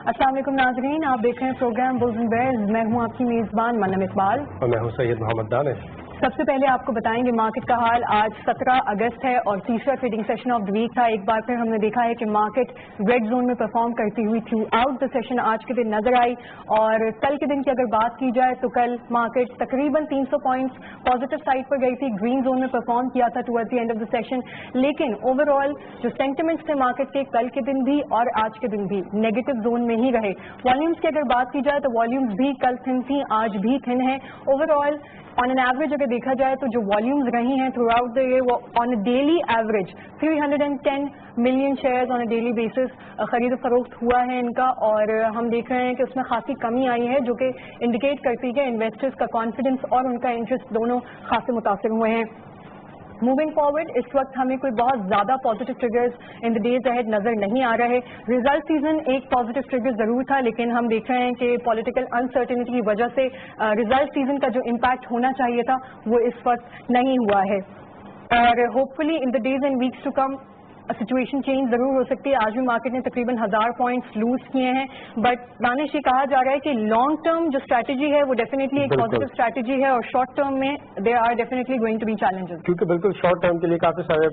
अस्सलाम वालेकुम नाज़रीन, आप देख रहे हैं प्रोग्राम बुल्स एंड बेयर्स। मैं हूं आपकी मेज़बान मनम इकबाल और मैं हूं सैयद मोहम्मद दानिश। सबसे पहले आपको बताएंगे मार्केट का हाल। आज 17 अगस्त है और तीसरा trading session of the week था। एक बार फिर हमने देखा है कि मार्केट रेड जोन में परफॉर्म करती हुई थ्रू आउट द सेशन आज के दिन नजर आई। और कल के दिन की अगर बात की जाए तो कल मार्केट तकरीबन 300 पॉइंट्स पॉजिटिव साइड पर गई थी, ग्रीन जोन में परफॉर्म किया था towards the end of the session. लेकिन ओवरऑल जो सेंटिमेंट्स थे मार्केट के कल के दिन भी और आज के दिन भी नेगेटिव जोन में ही रहे। वॉल्यूम्स की अगर बात की जाए तो वॉल्यूम्स भी कल थिन थी, आज भी थिन है। ओवरऑल ऑन एन एवरेज अगर देखा जाए तो जो वॉल्यूम्स रही हैं थ्रू आउट द ईयर वो on a daily average 310 million shares on a daily basis खरीद फरोख्त हुआ है इनका। और हम देख रहे हैं कि उसमें खासी कमी आई है जो कि इंडिकेट करती है इन्वेस्टर्स का कॉन्फिडेंस और उनका इंटरेस्ट दोनों खासे मुतासिर हुए हैं। मूविंग फॉरवर्ड इस वक्त हमें कोई बहुत ज्यादा positive triggers in the days ahead नजर नहीं आ रहे। रिजल्ट सीजन एक पॉजिटिव ट्रिगर जरूर था, लेकिन हम देख रहे हैं कि पॉलिटिकल अनसर्टेनिटी की वजह से रिजल्ट सीजन का जो इम्पैक्ट होना चाहिए था वो इस वक्त नहीं हुआ है। और hopefully in the days and weeks to come situation change जरूर हो सकती है। आज भी मार्केट ने तकरीबन 1000 पॉइंट्स लूज किए हैं, बट दानिश ये कहा जा रहा है कि लॉन्ग टर्म जो स्ट्रैटेजी है वो डेफिनेटली एक पॉजिटिव स्ट्रैटेजी है और शॉर्ट टर्म में there are definitely going to be challenges. क्योंकि बिल्कुल शॉर्ट टर्म के लिए काफी सारे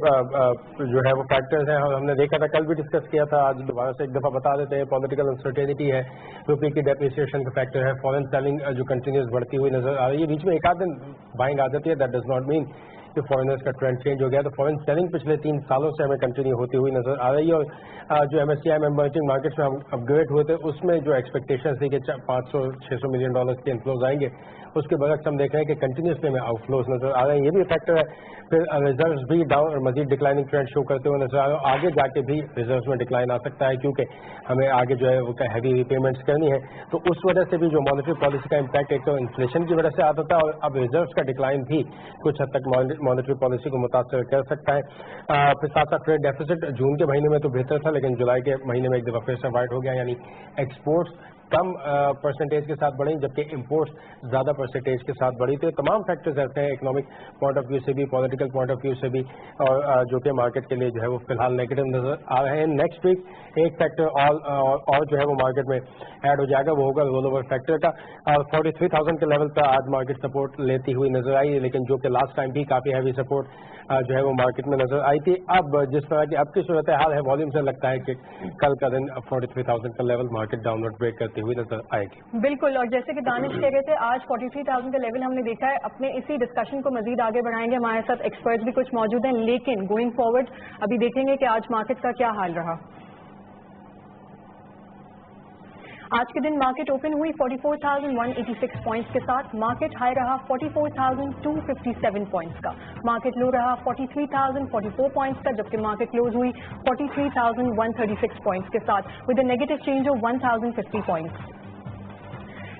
जो है वो फैक्टर्स हैं। हमने देखा था, कल भी डिस्कस किया था, आज दोबारा से एक दफा बता देते हैं। पॉलिटिकल अनसर्टेनिटी है, रुपये की डेप्रिसिएशन का फैक्टर है, फॉरेन सेलिंग जो कंटिन्यूस बढ़ती हुई नजर आ रही है। बीच में एक आध दिन बाइंग आ जाती है, दैट डज नॉट मीन कि फॉरेनर्स का ट्रेंड चेंज हो गया। तो फॉरेन सेलिंग पिछले 3 सालों से हमें कंटिन्यू होती हुई नजर आ रही है। और जो MSCI में इमर्जिंग मार्केट्स में हम अपग्रेड हुए थे उसमें जो एक्सपेक्टेशन थी कि 500-600 मिलियन डॉलर्स के इनफ्लोज आएंगे, उसके बरक्स हम देख रहे हैं कि कंटिन्यूसली में आउटफ्लोज नजर आ रहे हैं। ये भी फैक्टर है। फिर रिजर्व्स भी डाउन और मजीद डिक्लाइनिंग ट्रेंड शो करते हुए नजर आ रहे हैं। आगे जाके भी रिजर्व्स में डिक्लाइन आ सकता है क्योंकि हमें आगे जो है वो हैवी रीपेमेंट्स करनी है। तो उस वजह से भी जो मॉनेटरी पॉलिसी का इम्पैक्ट एक तो इन्फ्लेशन की वजह से आता था और अब रिजर्व्स का डिक्लाइन भी कुछ हद तक मॉनेटरी पॉलिसी को मुतासर कर सकता है। फिर साथ साथ ट्रेड डेफिसिट जून के महीने में तो बेहतर था, लेकिन जुलाई के महीने में एक दफा फिर से वाइट हो गया, यानी एक्सपोर्ट्स कम परसेंटेज के साथ बढ़ी जबकि इंपोर्ट्स ज्यादा परसेंटेज के साथ बढ़ी। तो तमाम फैक्टर्स ऐसे हैं, इकोनॉमिक पॉइंट ऑफ व्यू से भी, पॉलिटिकल पॉइंट ऑफ व्यू से भी, और जो कि मार्केट के लिए जो है वो फिलहाल नेगेटिव नजर आ रहे हैं। नेक्स्ट वीक एक फैक्टर और जो है वो मार्केट में ऐड हो जाएगा, वो होगा रोल ओवर फैक्टर का। और 43,000 के लेवल पर आज मार्केट सपोर्ट लेती हुई नजर आई है, लेकिन जो कि लास्ट टाइम भी काफी हैवी सपोर्ट जो है वो मार्केट में नजर आई थी। अब जिस तरह की अब की सूरत हाल है, वॉल्यूम से लगता है कि कल का दिन 43,000 का लेवल मार्केट डाउनवर्ड ब्रेक करती हुई नजर आएगी। बिल्कुल, और जैसे कि दानिश कह रहे थे, आज 43,000 का लेवल हमने देखा है। अपने इसी डिस्कशन को मजीद आगे बढ़ाएंगे, हमारे साथ एक्सपर्ट्स भी कुछ मौजूद हैं, लेकिन गोइंग फॉरवर्ड अभी देखेंगे कि आज मार्केट का क्या हाल रहा। आज के दिन मार्केट ओपन हुई 44,186 पॉइंट्स के साथ। मार्केट हाई रहा 44,257 पॉइंट्स का। मार्केट लो रहा 43,044 पॉइंट्स का, जबकि मार्केट क्लोज हुई 43,136 पॉइंट्स के साथ with a negative change of 1,050 points.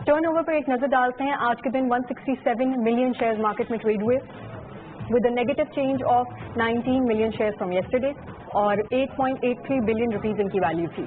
Turnover पर एक नजर डालते हैं। आज के दिन 167 मिलियन शेयर्स मार्केट में ट्रेड हुए with a negative change of 19 million shares from yesterday और 8.83 बिलियन रुपीज इनकी वैल्यू थी।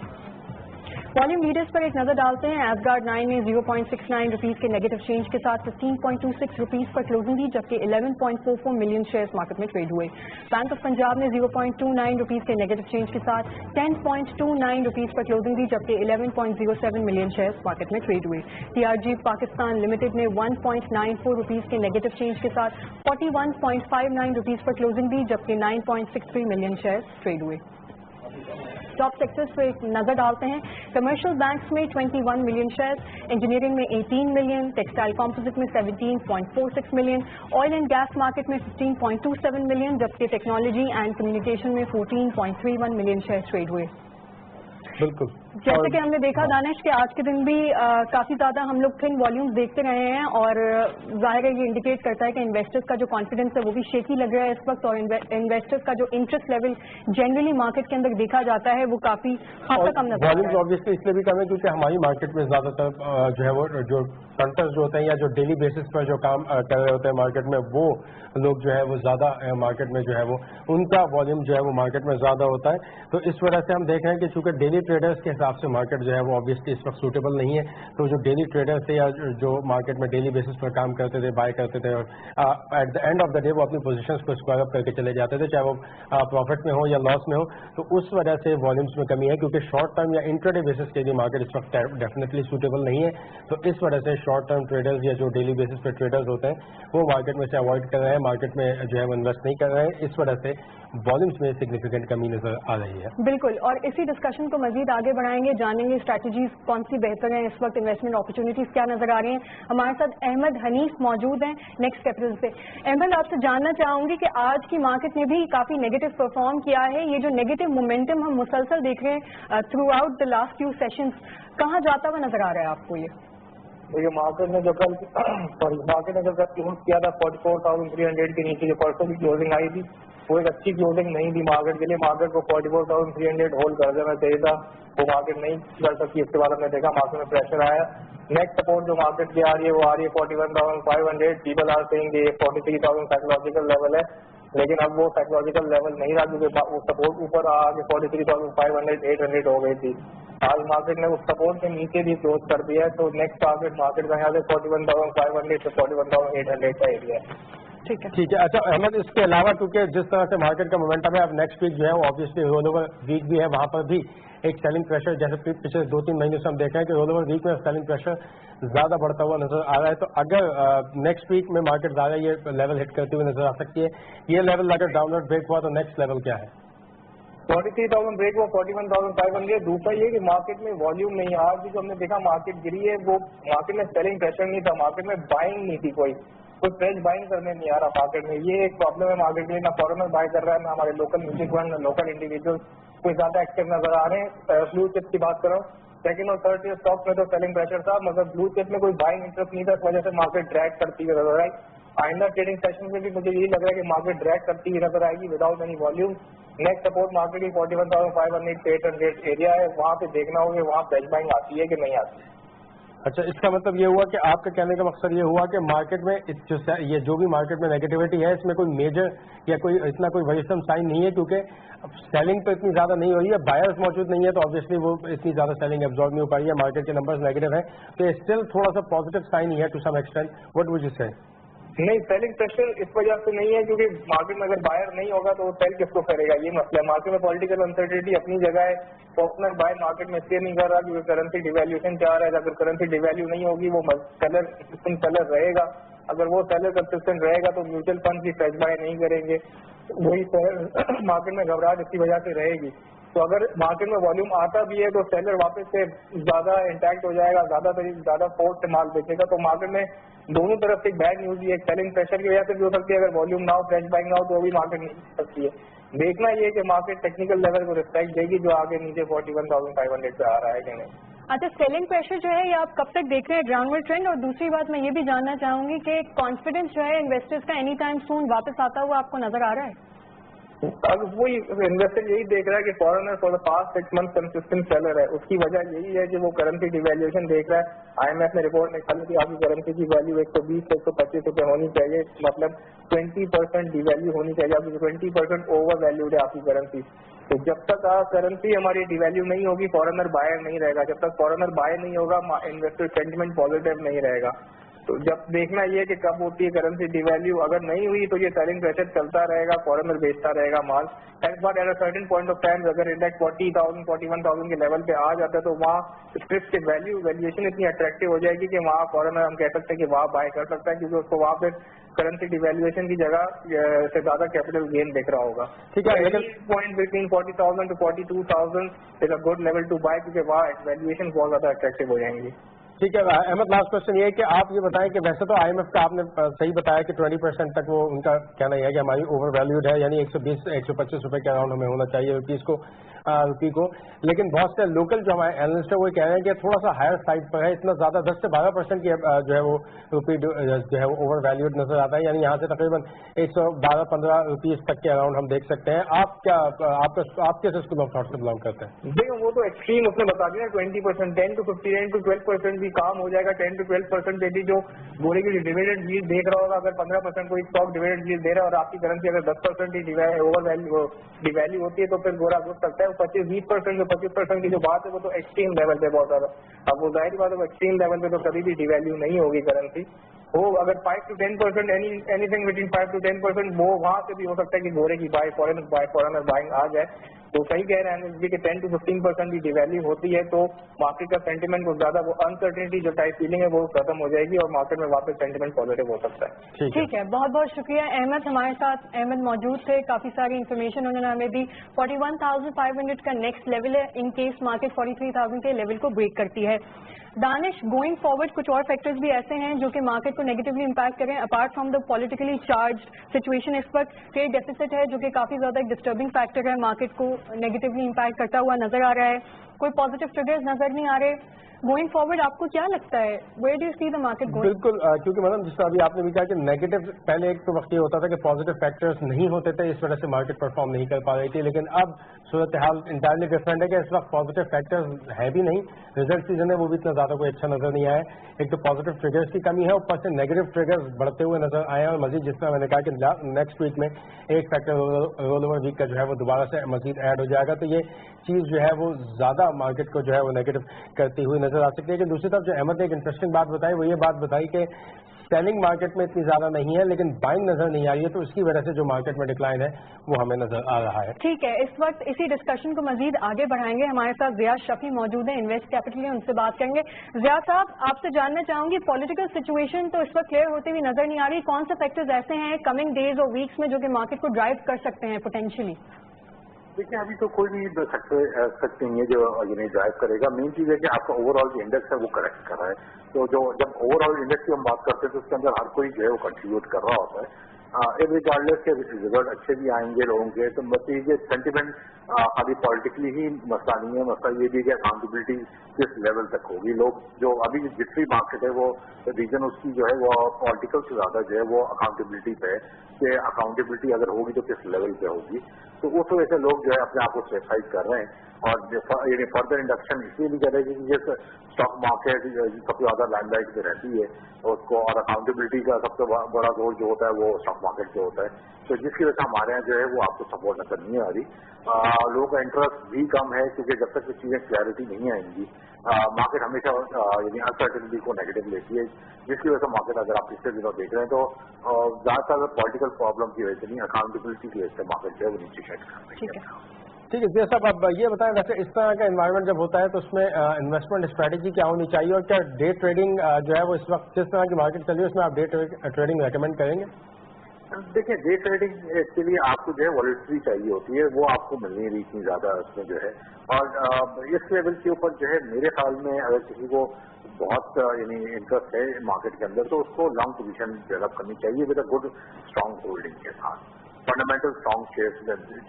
वॉल्यूम लीडर्स पर एक नजर डालते हैं। एसगार्ड 9 ने 0.69 रुपीज के नेगेटिव चेंज के साथ 15.26 रुपीज पर क्लोजिंग दी, जबकि 11.44 मिलियन शेयर्स मार्केट में ट्रेड हुए। बैंक ऑफ पंजाब ने 0.29 रुपीज के नेगेटिव चेंज के साथ 10.29 रुपीज पर क्लोजिंग दी, जबकि 11.07 मिलियन शेयर्स मार्केट में ट्रेड हुए। TRG पाकिस्तान लिमिटेड ने 1.94 रुपीज के नेगेटिव चेंज के साथ 41.59 रुपीज पर क्लोजिंग दी, जबकि 9.63 मिलियन शेयर्स ट्रेड हुए। टॉप सेक्टर्स पर एक नजर डालते हैं। कमर्शियल बैंक्स में 21 मिलियन शेयर्स, इंजीनियरिंग में 18 मिलियन, टेक्सटाइल कॉम्पोजिट में 17.46 million, oil and gas market में 15.27 मिलियन, जबकि टेक्नोलॉजी एंड कम्युनिकेशन में 14.31 मिलियन शेयर्स ट्रेड हुए। बिल्कुल, जैसे कि हमने देखा दानिश के आज के दिन भी काफी ज्यादा हम लोग थिन वॉल्यूम्स देखते रहे हैं और जाहिर है ये इंडिकेट करता है कि इन्वेस्टर्स का जो कॉन्फिडेंस है वो भी शेकी लग रहा है इस वक्त, और इन्वेस्टर्स का जो इंटरेस्ट लेवल जनरली मार्केट के अंदर देखा जाता है वो काफी हद तक कम नजर आ रहा है। वॉल्यूम्स ऑब्वियसली इसलिए भी कम है क्योंकि हमारी मार्केट में ज्यादातर जो है वो जो फ्रंटर्स जो होते हैं या जो डेली बेसिस पर जो काम कर रहे होते हैं मार्केट में, वो लोग जो है वो ज्यादा मार्केट में जो है वो उनका वॉल्यूम जो है वो मार्केट में ज्यादा होता है। तो इस वजह से हम देख रहे हैं कि चूंकि डेली ट्रेडर्स के हिसाब से मार्केट जो है वो ऑब्वियसली इस वक्त सूटेबल नहीं है. तो जो डेली ट्रेडर्स थे या जो मार्केट में डेली बेसिस पर काम करते थे, बाय करते थे, और at the end of the day वो अपनी पोजीशंस को स्क्वायर अप करके चले जाते थे, चाहे वो प्रॉफिट में हो या लॉस में हो. तो उस वजह से वॉल्यूम्स में कमी है, क्योंकि शॉर्ट टर्म या इंट्राडे बेसिस के लिए मार्केट इस वक्त डेफिनेटली सूटेबल नहीं है. तो इस वजह से शॉर्ट टर्म ट्रेडर्स या जो डेली बेसिस पे ट्रेडर्स होते हैं वो मार्केट में से अवॉइड कर रहे हैं, मार्केट में जो है वो इन्वेस्ट नहीं कर रहे हैं. इस वजह से वॉल्यूम्स में सिग्निफिकेंट कमी नजर आ रही है. बिल्कुल, और इसी डिस्कशन को मजीद आगे बढ़ाएंगे, जानेंगे स्ट्रैटेजीज कौन सी बेहतर हैं, इस वक्त इन्वेस्टमेंट अपॉर्चुनिटीज क्या नजर आ रही हैं. हमारे साथ अहमद हनीफ मौजूद हैं नेक्स्ट कैपिटल से. अहमद, आपसे जानना चाहूंगी कि आज की मार्केट ने भी काफी नेगेटिव परफॉर्म किया है. ये जो नेगेटिव मोमेंटम हम मुसलसल देख रहे हैं through out the last few sessions, कहाँ जाता हुआ नजर आ रहा है आपको ये? देखिए, मार्केट ने जो कल क्लोज किया था 44,300 के नीचे, जो परसों की क्लोजिंग आई थी वो एक अच्छी क्लोजिंग नहीं थी मार्केट के लिए. मार्केट को 44,300 होल्ड कर देना चाहिए था, वो मार्केट नहीं कर सकती. इसके बाद हमने देखा मार्केट में प्रेशर आया. नेक्स्ट सपोर्ट जो मार्केट की आ रही है वो आ रही है 41,500. पीपल आर सेइंग ये 43,000 साइकोलॉजिकल लेवल है, लेकिन अब वो साइकोलॉजिकल लेवल नहीं रहा, क्योंकि वो सपोर्ट ऊपर आके 43,500 800 हो गई थी. आज मार्केट ने उस सपोर्ट के नीचे भी क्लोज कर दिया है. तो नेक्स्ट टारगेट मार्केट का यहाँ से 41,500 से 41,800 का एरिया है. ठीक है. अच्छा अहमद, इसके अलावा क्योंकि जिस तरह से मार्केट का मोमेंटम है, अब नेक्स्ट वीक जो है वो ऑब्वियसली रोल ओवर वीक भी है, वहां पर भी एक सेलिंग प्रेशर, जैसे पिछले 2-3 महीने से हम देख रहे हैं कि रोल ओवर वीक में सेलिंग प्रेशर ज्यादा बढ़ता हुआ नजर आ रहा है. तो अगर नेक्स्ट वीक में मार्केट ज्यादा ये लेवल हिट करती हुई नजर आ सकती है, ये लेवल अगर डाउनवर्ड ब्रेक हुआ तो नेक्स्ट लेवल क्या है? 43,000 ब्रेक हुआ 41,500. दूसरा ये कि मार्केट में वॉल्यूम नहीं. आज भी जो हमने देखा मार्केट गिरी है, वो मार्केट में सेलिंग प्रेशर नहीं था, मार्केट में बाइंग नहीं थी, कोई फ्रेश बाइंग करने नहीं आ रहा मार्केट में. ये एक प्रॉब्लम है मार्केट के लिए. ना फॉरेनर बाय कर रहा है, ना हमारे local mutual fund, local individual कोई ज्यादा एक्टिव नजर आ रहे हैं. ब्लू चिप की बात करो, सेकंड और थर्ड ईयर स्टॉक में तो सेलिंग प्रेशर था, मगर ब्लू चिप में कोई बाइंग इंटरेस्ट नहीं था. इस वजह से मार्केट ड्रैग करती हुई नजर आई. आइंदा ट्रेडिंग सेशन में भी मुझे यही लग रहा है कि मार्केट ड्रैग करती हुई नजर आएगी without any volume. Next support market की 41,500 से 800 एरिया है, वहां पे देखना होगा वहां फ्रेश बाइंग आती है कि नहीं आती. अच्छा, इसका मतलब ये हुआ कि आपका कहने का मकसद ये हुआ कि मार्केट में ये जो भी मार्केट में नेगेटिविटी है, इसमें कोई मेजर या कोई इतना कोई वरीसम साइन नहीं है, क्योंकि सेलिंग तो इतनी ज्यादा नहीं हो रही है, बायर्स मौजूद नहीं है, तो ऑब्वियसली वो इतनी ज्यादा सेलिंग एब्जॉर्ब नहीं हो पाई है, मार्केट के नंबर्स नेगेटिव है, तो ये स्टिल थोड़ा सा पॉजिटिव साइन ही है to some extent. What would you say? नहीं, सेलिंग प्रेशर इस वजह से नहीं है क्योंकि मार्केट में अगर बायर नहीं होगा तो वो सेल किसको करेगा, ये मसला है. मार्केट में पॉलिटिकल अनसर्टेनिटी अपनी जगह है, फॉर्चुनर बायर मार्केट में इसलिए नहीं कर रहा क्योंकि करेंसी डिवैल्यूएशन चाह रहा है. अगर करेंसी डिवैल्यू नहीं होगी, वो सेलर रहेगा. अगर वो सेलर कंसिस्टेंट रहेगा तो म्यूचुअल फंड की फ्रेश बाय नहीं करेंगे, वही मार्केट में घबराहट इसी वजह से रहेगी. तो अगर मार्केट में वॉल्यूम आता भी है तो सेलर वापस से ज्यादा इंटैक्ट हो जाएगा, ज्यादा फोर्स से माल बेचेगा. तो मार्केट में दोनों तरफ से एक बैड न्यूज है, सेलिंग प्रेशर की वजह से भी हो सकती है. अगर वॉल्यूम ना हो, फ्रेश बाइंग ना हो, तो भी मार्केट नहीं हो सकती है. देखना ये कि मार्केट टेक्निकल लेवल को रिस्पेक्ट देगी जो आगे नीचे 41,500 पे आ रहा है कि नहीं. अच्छा, सेलिंग प्रेशर जो है ये आप कब तक देख रहे हैं डाउनवर्ड ट्रेंड? और दूसरी बात मैं ये भी जानना चाहूंगी कि कॉन्फिडेंस जो है इन्वेस्टर्स का एनी टाइम सून वापस आता हुआ आपको नजर आ रहा है? अब वही इन्वेस्टर यही देख रहा है कि foreigner for the past 6 month consistent seller है. उसकी वजह यही है कि वो करेंसी डिवैल्यूएशन देख रहा है. IMF ने रिपोर्ट निकाली कि आपकी करेंसी की वैल्यू 120 से 125 रुपए होनी चाहिए, मतलब 20% डिवैल्यू होनी चाहिए. आपकी 20% ओवर वैल्यूड है आपकी करेंसी. तो जब तक करेंसी हमारी डिवैल्यू नहीं होगी, फॉरेनर बायर नहीं रहेगा. जब तक फॉरेनर बायर नहीं होगा, इन्वेस्टर सेंटिमेंट पॉजिटिव नहीं रहेगा. तो जब देखना ये कि कब होती है करेंसी डिवैल्यू. अगर नहीं हुई तो ये सेलिंग प्रेशर चलता रहेगा, फॉरेनर बेचता रहेगा माल. At a certain point of time अगर इंडेक्स 40,000 41,000 के लेवल पे आ जाता है तो वहाँ स्क्रिप्ट के वैल्यूएशन इतनी अट्रैक्टिव हो जाएगी कि वहाँ फॉरेनर हम कह सकते हैं कि वहाँ बाय कर सकता है, क्योंकि उसको वहाँ पे करेंसी डिवैल्यूएशन की जगह से ज्यादा कैपिटल गेन दिख रहा होगा. ठीक है, लेकिन point between 40,000 to 42,000 is a good level to buy, क्योंकि वहाँ वैल्यूएशन बहुत ज्यादा अट्रैक्टिव हो जाएंगी. ठीक है अहमद, लास्ट क्वेश्चन ये है कि आप ये बताएं कि वैसे तो IMF का आपने सही बताया कि 20% तक वो उनका कहना यह है कि हमारी ओवर वैल्यूड है, यानी 120-125 रुपए के अराउंड हमें होना चाहिए रुपी को. लेकिन बहुत से लोकल जो हमारे एनालिस्ट है वो कह रहे हैं कि थोड़ा सा हायर साइड पर है, इतना ज्यादा 10 से 12% की जो है वो रुपी जो है वो ओवर वैल्यूड नजर आता है, यानी यहाँ से तकरीबन 112-15 रुपीज तक के अराउंड हम देख सकते हैं. आप किस स्कूल ऑफ थॉट से बिलोंग करते हैं? देखो वो तो एक्सट्रीम उसने बता दिया 20%, 10 to 15 to 12% भी काम हो जाएगा 10 to 12% यदि जो गोरे की डिविडेंड यील्ड देख रहा होगा, अगर 15% कोई स्टॉक डिविडेंड यील्ड दे रहा है और आपकी करेंसी अगर 10% ही डिवैल्यू होती है तो फिर गोरा घुस सकता है। 25-20% जो 25% की जो बात है वो तो एक्सट्रीम लेवल पे बहुत ज्यादा, अब वो जाहिर बात है एक्सट्रीम लेवल पे तो कभी भी डिवैल्यू नहीं होगी करेंसी। वो अगर 5 to 10% एनीथिंग बिटवीन 5 to 10% वो वहां से भी हो सकता है कि गोरे की फॉरेनर बाइंग आ जाए। तो सही कह रहे हैं कि 10 to 15% की डिवैल्यू होती है तो मार्केट का सेंटीमेंट को ज्यादा वो अनसर्टेनिटी जो टाइप फीलिंग है वो खत्म हो जाएगी और मार्केट में वापस सेंटीमेंट पॉजिटिव हो सकता है। ठीक है, बहुत बहुत शुक्रिया अहमद, हमारे साथ अहमद मौजूद थे, काफी सारी इन्फॉर्मेशन उन्होंने हमें दी। 41,500 का नेक्स्ट लेवल है इन केस मार्केट 43,000 के लेवल को ब्रेक करती है। दानिश, गोइंग फॉरवर्ड कुछ और फैक्टर्स भी ऐसे हैं जो कि मार्केट को नेगेटिवली इंपैक्ट करें apart from the politically charged situation. इस वक्त ट्रेड डेफिसिट है जो कि काफी ज्यादा एक डिस्टर्बिंग फैक्टर है, मार्केट को नेगेटिवली इंपैक्ट करता हुआ नजर आ रहा है, कोई पॉजिटिव ट्रिगर्स नजर नहीं आ रहे। गोइंग फॉरवर्ड आपको क्या लगता है, where do you see the market going? बिल्कुल, क्योंकि मैडम जिस तरह अभी आपने भी कहा कि नेगेटिव पहले एक तो वक्त ये होता था कि पॉजिटिव फैक्टर्स नहीं होते थे, इस वजह से मार्केट परफॉर्म नहीं कर पा रही थी, लेकिन अब सूरत हाल इंटायरली डिफरेंट है कि इस वक्त पॉजिटिव फैक्टर्स है भी नहीं, रिजल्ट सीजन है वो भी इतना ज्यादा कोई अच्छा नजर नहीं आया। एक तो पॉजिटिव ट्रिगर्स की कमी है, ऊपर से नेगेटिव ट्रिगर्स बढ़ते हुए नजर आए हैं और मजीद जिस तरह मैंने कहा कि नेक्स्ट वीक में एक फैक्टर रोल ओवर वीक का जो है वो दोबारा से मजीद ऐड हो जाएगा, तो ये चीज जो है वो ज्यादा मार्केट को जो है वो नेगेटिव करती हुई नजर आ सकती है। कि दूसरी तरफ जो अहमद ने एक इंटरेस्टिंग बात बताई वो ये बात बताई कि सेलिंग मार्केट में इतनी ज्यादा नहीं है लेकिन बाइंग नजर नहीं आ रही है, तो इसकी वजह से जो मार्केट में डिक्लाइन है वो हमें नजर आ रहा है। ठीक है, इस वक्त इसी डिस्कशन को मजीद आगे बढ़ाएंगे, हमारे साथ जिया शफी मौजूद है इन्वेस्ट कैपिटल, उनसे बात करेंगे। जिया साहब, आपसे जानना चाहूंगी पॉलिटिकल सिचुएशन तो इस वक्त क्लियर होती हुई नजर नहीं आ रही, कौन से फैक्टर्स ऐसे हैं कमिंग डेज और वीक्स में जो कि मार्केट को ड्राइव कर सकते हैं पोटेंशियली? देखिए, अभी तो कोई भी फैक्टर नहीं है जो ये ड्राइव करेगा। मेन चीज है कि आपका ओवरऑल जो इंडेक्स है वो करेक्ट कर रहा है, तो जो जब ओवरऑल इंडेक्स की हम बात करते हैं तो उसके अंदर हर कोई जो है वो कंट्रीब्यूट कर रहा होता है। रिगार्डलेस के रिजल्ट अच्छे भी आएंगे लोगों के, तो बस ये सेंटिमेंट अभी पॉलिटिकली ही मसला नहीं है, मसला ये भी कि अकाउंटेबिलिटी किस लेवल तक होगी। लोग जो अभी जितनी मार्केट है वो रीजन उसकी जो है वो पॉलिटिकल से ज्यादा जो है वो अकाउंटेबिलिटी पे है कि अकाउंटेबिलिटी अगर होगी तो किस लेवल पे होगी, तो उस वजह से लोग जो है अपने आप को सेफाइड कर रहे हैं। और फर्दर इंडक्शन इसलिए भी कर रहे हैं कि जैसे स्टॉक मार्केट सबसे ज्यादा लाइमलाइट में रहती है उसको, और अकाउंटेबिलिटी का सबसे बड़ा रोल जो होता है वो स्टॉक मार्केट पे होता है, तो जिसकी वजह से हमारे यहाँ जो है वो आपको सपोर्ट नजर नहीं आ रही। लोगों का इंटरेस्ट भी कम है क्योंकि जब तक चीजें क्लैरिटी नहीं आएंगी मार्केट हमेशा अनसर्टेनिटी को नेगेटिव लेती है, जिसकी वजह से मार्केट अगर आप पिछले दिनों देख रहे हैं तो ज्यादातर पॉलिटिकल प्रॉब्लम की वजह से नहीं, अकाउंटेबिलिटी की वजह से मार्केट जो है वो नीचे शेड कर रही है। ठीक है जिया साहब, अब ये बताएं वैसे इस तरह का एनवायरनमेंट जब होता है तो उसमें इन्वेस्टमेंट स्ट्रेटेजी क्या होनी चाहिए, और क्या डे ट्रेडिंग जो है वो इस वक्त जिस तरह की मार्केट चल रही है उसमें आप डे ट्रेडिंग रेकमेंड करेंगे? देखिए, डे ट्रेडिंग के लिए आपको जो है वॉलेटिलिटी चाहिए होती है, वो आपको मिल नहीं रही इतनी ज्यादा उसमें जो है, और इस लेवल के ऊपर जो है मेरे ख्याल में अगर किसी को बहुत इंटरेस्ट है मार्केट के अंदर तो उसको लॉन्ग पोजीशन डेवलप करनी चाहिए with a good strong holding के साथ, फंडामेंटल स्ट्रॉन्ग शेयर्स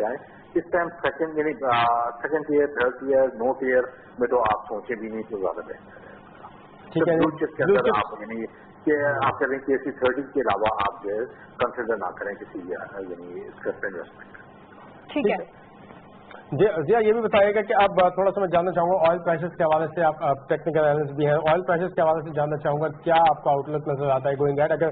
जाए। इस time second year, third year, note year में तो आप सोचे भी नहीं तो ज्यादा बेहतर है। ठीक है, के अंदर आप कि आप करें कि ऐसी 30 के अलावा आप जो है कंसिडर ना करें किसी इन्वेस्टमेंट। ठीक है जिया, ये भी बताइएगा कि अब थोड़ा सा मैं जानना चाहूंगा ऑयल प्राइसेस के हवाले से, आप टेक्निकल एनालिस्ट भी हैं, ऑयल प्राइसेस के हवाले से जानना चाहूंगा क्या आपका आउटलुक नजर आता है गोइंग एट? अगर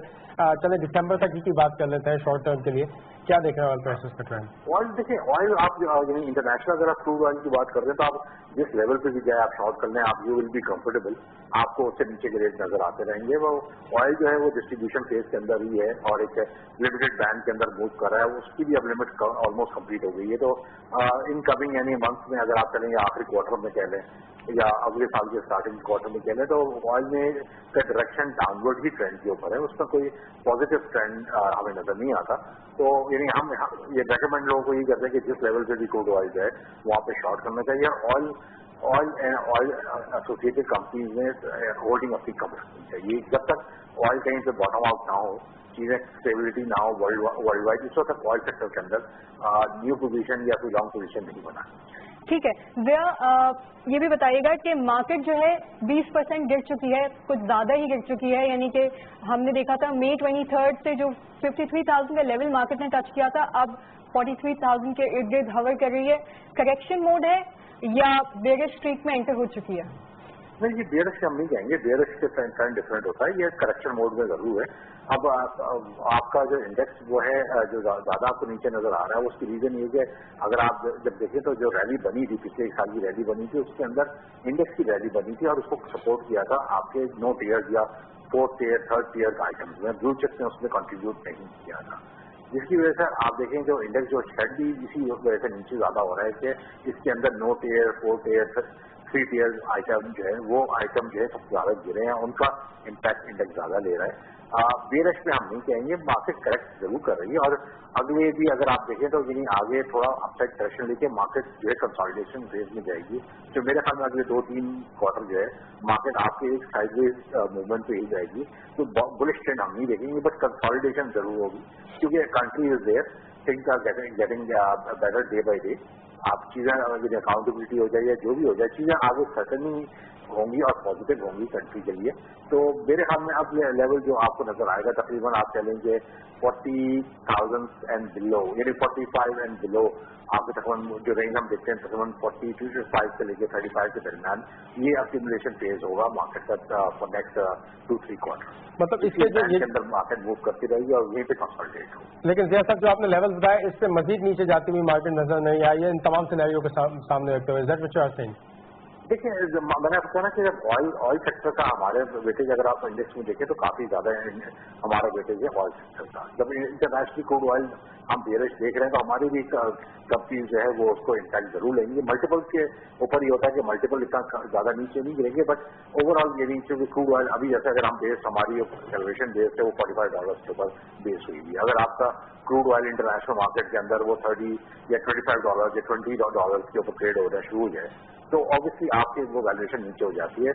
चले दिसंबर तक की बात कर लेते हैं शॉर्ट टर्म के लिए, क्या देख रहे हैं ऑयल प्राइसेस का ट्रेंड? ऑयल देखिए, ऑयल आप इंटरनेशनल अगर आप क्रूड ऑयल की बात कर रहे हैं तो आप जिस लेवल पे भी जाए आप शॉर्ट कर लें, आप यू विल बी कंफर्टेबल, आपको उससे नीचे के रेट नजर आते रहेंगे। वो ऑयल जो है वो डिस्ट्रीब्यूशन फेज के अंदर ही है और एक लिमिटेड बैंड के अंदर मूव कर रहा है, उसकी भी अब लिमिट ऑलमोस्ट कंप्लीट हो गई है। तो इन कमिंग मंथ्स में अगर आप चलेंगे आखिरी क्वार्टर में कह लें या अगले साल के स्टार्टिंग क्वार्टर में कह लें, तो ऑयल में का डायरेक्शन डाउनवर्ड ही ट्रेंड के ऊपर है, उसमें कोई पॉजिटिव ट्रेंड हमें नजर नहीं आता। तो हम ये रेकमेंड लोगों को ये करते हैं कि जिस लेवल पे भी क्रूड ऑयल है वहाँ पे शॉर्ट करना चाहिए। ऑयल एसोसिएटेड कंपनीज में होल्डिंग अपनी कम रखनी चाहिए जब तक ऑयल कहीं से बॉटम आउट ना हो, चीजें स्टेबिलिटी ना हो वर्ल्ड वाइड, इस वक्त ऑयल सेक्टर के अंदर न्यू पोजीशन या कोई लॉन्ग पोजीशन नहीं बना। ठीक है जिया, ये भी बताइएगा कि मार्केट जो है 20% गिर चुकी है, कुछ ज्यादा ही गिर चुकी है, यानी कि हमने देखा था मई 23 से जो 53,000 का लेवल मार्केट ने टच किया था अब 43,000 के इर्द गिर्द हवर कर रही है। करेक्शन मोड है या बेरिश स्ट्रीक में एंटर हो चुकी है? नहीं, ये बेयरिश हम नहीं कहेंगे, बेयरिश के ट्रेंड डिफरेंट होता है, ये करेक्शन मोड में जरूर है। अब आपका जो इंडेक्स वो है जो ज्यादा आपको नीचे नजर आ रहा है, उसकी रीजन ये कि अगर आप जब देखें तो जो रैली बनी थी, पिछले एक साल की रैली बनी थी, उसके अंदर इंडेक्स की रैली बनी थी और उसको सपोर्ट किया था आपके नो टीयर्स या फोर्थ टीयर थर्ड टीयर का आइटम्स में, ब्लू चिप्स ने उसमें कंट्रीब्यूट नहीं किया था, जिसकी वजह से आप देखें जो इंडेक्स जो शेड भी इसी वजह से नीचे ज्यादा हो रहा है कि इसके अंदर no tier, fourth tier, three tier item जो है वो आइटम जो है सबसे ज्यादा गिरे हैं, उनका इम्पैक्ट इंडेक्स ज्यादा ले रहा है। बेयरिश में हम नहीं कहेंगे, मार्केट करेक्ट जरूर कर रही है और अगले भी अगर आप देखें तो यानी आगे थोड़ा अपसाइड करेक्शन लेके मार्केट जो है कंसोलिडेशन फेज में जाएगी, जो मेरे ख्याल में अगले 2-3 क्वार्टर जो है मार्केट आपके एक साइडवेज मूवमेंट पे ही जाएगी। तो बुलिश ट्रेंड हम नहीं देखेंगे, बट कंसोलिडेशन जरूर होगी, क्योंकि country is there, things are getting better day by day. आप चीजें अकाउंटेबिलिटी हो जाए या जो भी हो जाए, चीजें आगे सर्टनली होंगी और पॉजिटिव होंगी कंट्री के लिए। तो मेरे ख्याल में अब लेवल जो आपको नजर आएगा तकरीबन आप चलेंगे 40,000 एंड बिलो, यानी 45 एंड बिलो आपके तकरीबन जो रेंज हम देखते हैं तकरीबन 42 से लेकर 35 के दरमियान ये एक्यूमुलेशन फेज होगा मार्केट का फॉर नेक्स्ट 2-3 क्वार्टर। मतलब इसके जो के अंदर मार्केट मूव करती रहेगी और यहीं पे कंसोलिडेट होगी। लेकिन जैसा जो आपने लेवल बताया, इससे मजीद नीचे जाती हुई मार्केट नजर नहीं आई है इन तमाम सिनेरियो के सामने रखते हुए। That what you are saying? देखिए, मैंने आपको कहा ना कि जब ऑयल सेक्टर का हमारे वेटेज अगर आप इंडेक्स में देखें तो काफी ज्यादा हमारा वेटेज है ऑयल सेक्टर का। जब इंटरनेशनल क्रूड ऑयल हम बेयरिश देख रहे हैं तो हमारी भी कंपनीज जो है वो उसको इम्पैक्ट जरूर लेंगे। मल्टीपल के ऊपर ही होता है कि मल्टीपल इतना ज्यादा नीचे नहीं गिरेंगे, बट ओवरऑल ये नीचे क्रूड ऑयल अभी जैसे अगर हम बेस हमारी एलिवेशन बेस है वो $45 के ऊपर बेस हुई है। अगर आपका क्रूड ऑयल इंटरनेशनल मार्केट के अंदर वो $30 या $25 या $20 के ऊपर ट्रेड हो रहा शुरू हो जाए तो ऑब्वियसली आपकी वो वैल्यूएशन नीचे हो जाती है।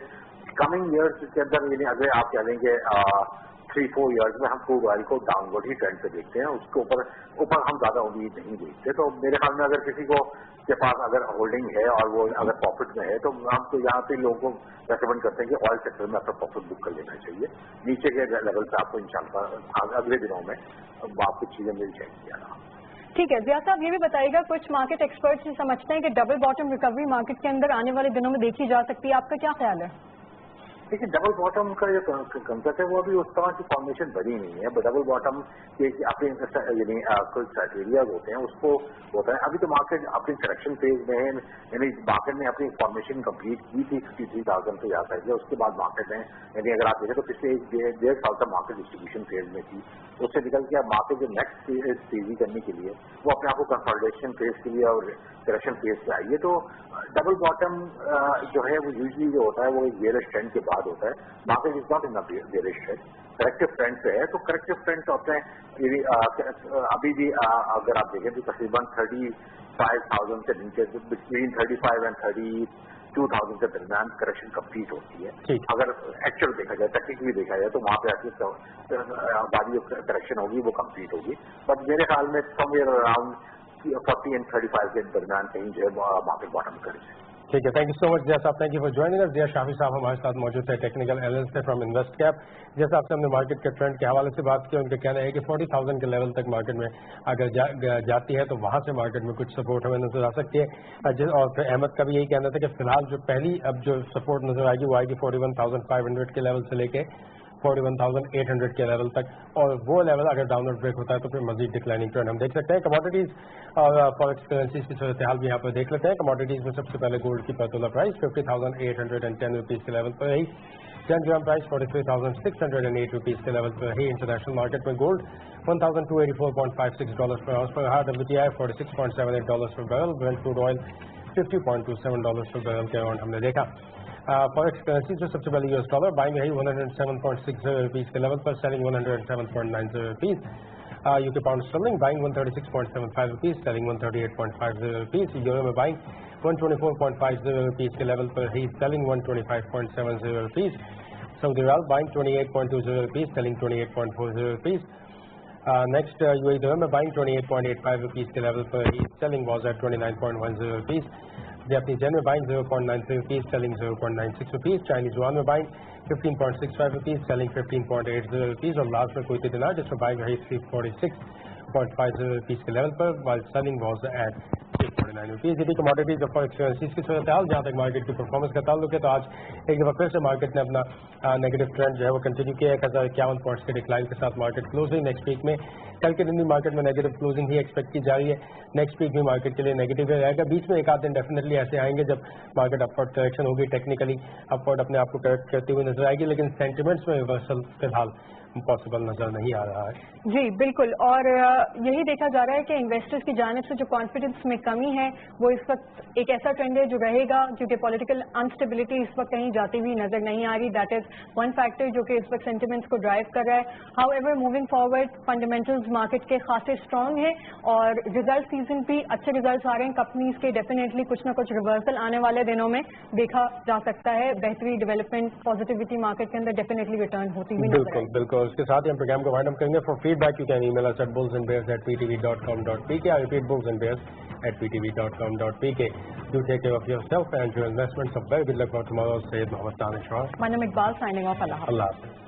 कमिंग ईयर्स के अंदर यानी अगर आप कह लेंगे 3-4 ईयर्स में हम क्रूड ऑयल को डाउनवर्ड ही ट्रेंड पे देखते हैं, उसके ऊपर हम ज्यादा उम्मीद नहीं देखते। तो मेरे ख्याल में अगर किसी को के पास अगर होल्डिंग है और वो अगर प्रॉफिट में है तो हम तो यहाँ पे लोगों को रेकमेंड करते हैं कि ऑयल सेक्टर में अपना प्रॉफिट बुक कर लेना चाहिए। नीचे के लेवल पे आपको इंशाल्लाह अगले दिनों में आपको चीजें मिल जाएंगी। ठीक है, जिया साहब ये भी बताइएगा, कुछ मार्केट एक्सपर्ट्स समझते हैं कि डबल बॉटम रिकवरी मार्केट के अंदर आने वाले दिनों में देखी जा सकती है, आपका क्या ख्याल है? देखिए, डबल बॉटम का जो कंसेप्ट है वो अभी उस तरह की फॉर्मेशन बनी नहीं है। डबल बॉटम के अपने यानी कुछ क्राइटेरियाज होते हैं, उसको होता है। अभी तो मार्केट अपनी करेक्शन फेज में है, यानी मार्केट ने अपनी फॉर्मेशन कंप्लीट की थी 53,000 पे जा सकते। उसके बाद मार्केट ने यानी अगर आप देखें तो पिछले 1-1.5 साल तक मार्केट डिस्ट्रीब्यूशन फेज में थी, उससे निकल के अब मार्केट जो नेक्स्ट फेज तेजी करने के लिए वो अपने आप को कंसोलिडेशन फेज के लिए और करेक्शन फेज पे आई है। तो डबल बॉटम जो है वो यूजली जो होता है वो एक बेयरिश ट्रेंड के बाद होता है। Market is not in bearish trend, corrective trend पे है। तो करेक्टिव ट्रेंड तो अपने अभी भी अगर आप देखें तो तकरीबन 35,000 से नीचे बिटवीन 35 एंड 32,000 के दरमियान करेक्शन कंप्लीट होती है। अगर एक्चुअल देखा जाए, टेक्निकली देखा जाए तो वहां पे आखिर करेक्शन होगी वो कंप्लीट होगी। बट मेरे ख्याल में समवेयर अराउंड 40 एंड 35 के दरमियान कहीं जो है मार्केट बॉटम करेगी। ठीक है, thank you so much Zia sahab, thank you for joining us. Zia Shafi sahab हमारे साथ मौजूद है, टेक्निकल एनालिस्ट है फ्रॉम इन्वेस्ट कैप। जैसा आपसे हमने मार्केट के ट्रेंड के हवाले से बात की, उनका कहना है कि 40,000 के लेवल तक मार्केट में अगर जाती है तो वहां से मार्केट में कुछ सपोर्ट हमें नजर आ सकती है। और फिर अहमद का भी यही कहना था कि फिलहाल जो पहली अब जो सपोर्ट नजर आएगी वो आएगी 41,500 के लेवल से लेके 41,800 के लेवल तक, और वो लेवल अगर डाउनवर्ड ब्रेक होता है तो फिर मजीद डिक्लाइनिंग ट्रेंड हम देख सकते हैं। कमोडिटीज और फॉरेक्स करेंसीज की सूरत हाल भी यहाँ पर देख लेते हैं। कमोडिटीज में सबसे पहले गोल्ड की पर्टिकुलर प्राइस 50,810 रुपीज के लेवल पर रही। 10 ग्राम प्राइस 43,608 रुपीज के लेवल पर रही। इंटरनेशनल मार्केट में गोल्ड $1,284.56 पर आउंस पर रहा। WTI $46.78 पर बैरल। ब्रेंट क्रूड ऑयल $50.27 पर बैरल के अराउंड हमने देखा। फॉरेक्स करेंसी जो सबसे पहले यूएस डॉलर बाइंग रही 107.60 रुपीज के लेवल पर, selling 107.90 rupees. UK pound sterling buying 136.75 rupees, selling 138.50 rupees. Euro में बाइंग 124.50 रुपीज के लेवल पर रही, selling 125.70 rupees. Saudi riyal buying 28.20 rupees, selling 28.40 rupees. Next UAE dirham में बाइंग 28.85 रुपीज के level पर रही, selling was at 29.10 rupees. Japanese yen में buying 0.93 rupees, selling 0.96 rupees. Chinese yuan में बाइंग 15.65 रुपीज, सेलिंग 15.80 रुपीज। और last में Kuwaiti दिनार जिसमें बाइंग रही 346.50 रुपीज के लेवल पर, while selling was eight 49 rupees. ये भी कमोडिटीज और फॉरेक्स करेंसीज की सूरत हाल। जहाँ तक मार्केट की परफॉर्मेंस का ताल्लुक है तो आज एक दफ़ा फिर से मार्केट ने अपना नेगेटिव ट्रेंड जो है वो कंटिन्यू किया। 1051 पॉइंट्स के डिक्लाइन के साथ मार्केट क्लोज हुई। नेक्स्ट वीक में कल के दिन भी मार्केट में नेगेटिव क्लोजिंग ही एक्सपेक्ट की जा रही है। नेक्स्ट वीक भी मार्केट के लिए नेगेटिव रहेगा। बीच में एक आध दिन डेफिनेटली ऐसे आएंगे जब मार्केट अपवर्ड करेक्शन होगी, टेक्निकली अपवर्ड अपने आप को करेक्ट करती हुई नजर आएगी, लेकिन सेंटिमेंट्स में रिवर्सल फिलहाल पॉसिबल नजर नहीं आ रहा है। जी बिल्कुल, और यही देखा जा रहा है कि इन्वेस्टर्स की जानिब से जो कॉन्फिडेंस में कमी है वो इस वक्त एक ऐसा ट्रेंड है जो रहेगा, क्योंकि पॉलिटिकल अनस्टेबिलिटी इस वक्त कहीं जाती हुई नजर नहीं आ रही। दैट इज वन फैक्टर जो कि इस वक्त सेंटिमेंट्स को ड्राइव कर रहा है। However moving forward fundamentals market के खासे स्ट्रांग हैं और रिजल्ट सीजन भी अच्छे रिजल्ट आ रहे हैं कंपनीज के। डेफिनेटली कुछ ना कुछ रिवर्सल आने वाले दिनों में देखा जा सकता है। बेहतरी, डेवलपमेंट, पॉजिटिविटी मार्केट के अंदर डेफिनेटली रिटर्न होती हुई नजर बिल्कुल बिल्कुल। उसके साथ ही हम प्रोग्राम को वाइंड अप करेंगे। For feedback you can email us at bullsandbears@ptv.com.pk or repeat bullsandbears@ptv.com.pk. Do take care of yourself and your investments. A very good luck for tomorrow. Sayyid Mohammed Danish. Manam Iqbal signing off. Allah Hafiz. Allah Hafiz.